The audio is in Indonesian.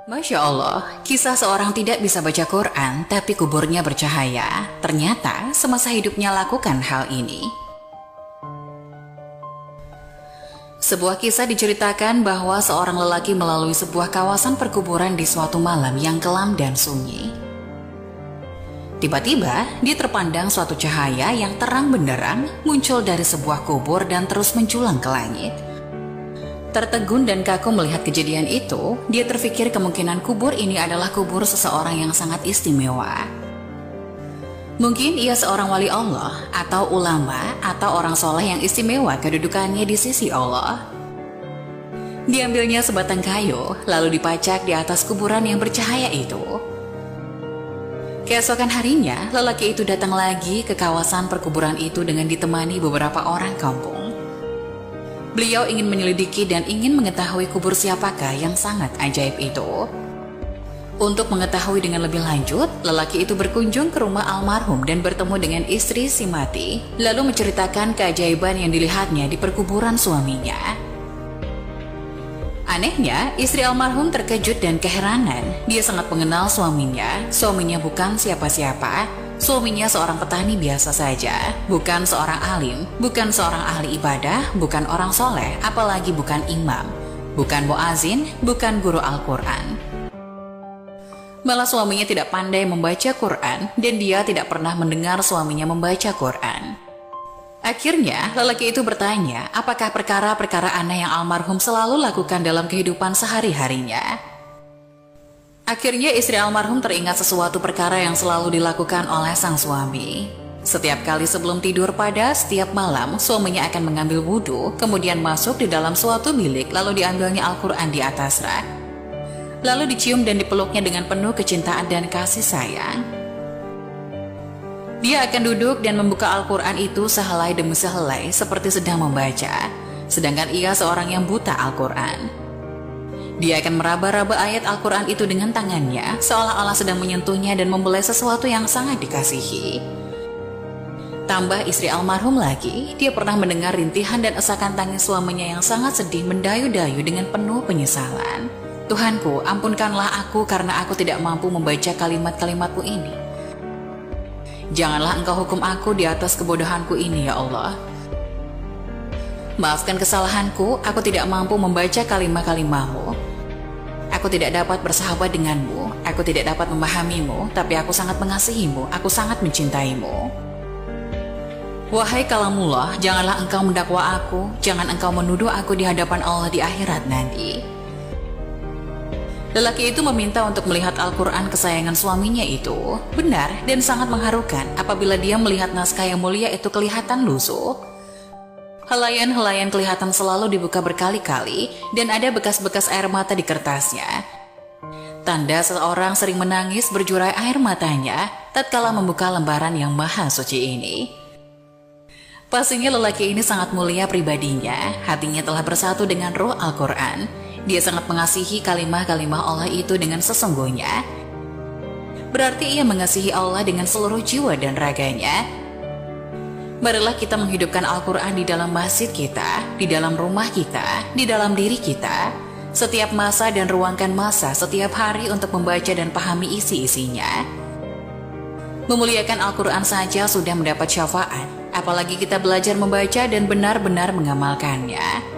Masya Allah, kisah seorang tidak bisa baca Quran tapi kuburnya bercahaya. Ternyata semasa hidupnya lakukan hal ini. Sebuah kisah diceritakan bahwa seorang lelaki melalui sebuah kawasan perkuburan di suatu malam yang kelam dan sunyi. Tiba-tiba, dia terpandang suatu cahaya yang terang benderang muncul dari sebuah kubur dan terus menjulang ke langit. Tertegun dan kaku melihat kejadian itu, dia terfikir kemungkinan kubur ini adalah kubur seseorang yang sangat istimewa. Mungkin ia seorang wali Allah, atau ulama, atau orang soleh yang istimewa kedudukannya di sisi Allah. Diambilnya sebatang kayu, lalu dipacak di atas kuburan yang bercahaya itu. Keesokan harinya, lelaki itu datang lagi ke kawasan perkuburan itu dengan ditemani beberapa orang kampung. Beliau ingin menyelidiki dan ingin mengetahui kubur siapakah yang sangat ajaib itu. Untuk mengetahui dengan lebih lanjut, lelaki itu berkunjung ke rumah almarhum dan bertemu dengan istri si mati, lalu menceritakan keajaiban yang dilihatnya di perkuburan suaminya. Anehnya, istri almarhum terkejut dan keheranan. Dia sangat mengenal suaminya. Suaminya bukan siapa-siapa. Suaminya seorang petani biasa saja, bukan seorang alim, bukan seorang ahli ibadah, bukan orang soleh, apalagi bukan imam, bukan muazin, bukan guru Al-Quran. Malah suaminya tidak pandai membaca Quran dan dia tidak pernah mendengar suaminya membaca Quran. Akhirnya, lelaki itu bertanya, apakah perkara-perkara aneh yang almarhum selalu lakukan dalam kehidupan sehari-harinya. Akhirnya istri almarhum teringat sesuatu perkara yang selalu dilakukan oleh sang suami. Setiap kali sebelum tidur pada setiap malam, suaminya akan mengambil wudhu, kemudian masuk di dalam suatu bilik, lalu diambilnya Al-Quran di atas rak. Lalu dicium dan dipeluknya dengan penuh kecintaan dan kasih sayang. Dia akan duduk dan membuka Al-Quran itu sehelai demi sehelai seperti sedang membaca, sedangkan ia seorang yang buta Al-Quran. Dia akan meraba-raba ayat Al-Quran itu dengan tangannya, seolah-olah sedang menyentuhnya dan membelai sesuatu yang sangat dikasihi. Tambah istri almarhum lagi, dia pernah mendengar rintihan dan esakan tangis suaminya yang sangat sedih mendayu-dayu dengan penuh penyesalan. Tuhanku, ampunkanlah aku karena aku tidak mampu membaca kalimat-kalimatmu ini. Janganlah engkau hukum aku di atas kebodohanku ini, ya Allah. Maafkan kesalahanku, aku tidak mampu membaca kalimat-kalimatmu. Aku tidak dapat bersahabat denganmu, aku tidak dapat memahamimu, tapi aku sangat mengasihimu, aku sangat mencintaimu. Wahai kalamullah, janganlah engkau mendakwa aku, jangan engkau menuduh aku di hadapan Allah di akhirat nanti. Lelaki itu meminta untuk melihat Al-Quran kesayangan suaminya itu. Benar dan sangat mengharukan apabila dia melihat naskah yang mulia itu kelihatan lusuh. Helaian-helaian kelihatan selalu dibuka berkali-kali dan ada bekas-bekas air mata di kertasnya. Tanda seseorang sering menangis berjurai air matanya tatkala membuka lembaran yang maha suci ini. Pastinya lelaki ini sangat mulia pribadinya, hatinya telah bersatu dengan roh Al-Quran. Dia sangat mengasihi kalimah-kalimah Allah itu dengan sesungguhnya. Berarti ia mengasihi Allah dengan seluruh jiwa dan raganya. Marilah kita menghidupkan Al-Quran di dalam masjid kita, di dalam rumah kita, di dalam diri kita. Setiap masa dan ruangkan masa setiap hari untuk membaca dan pahami isi-isinya. Memuliakan Al-Quran saja sudah mendapat syafaat, apalagi kita belajar membaca dan benar-benar mengamalkannya.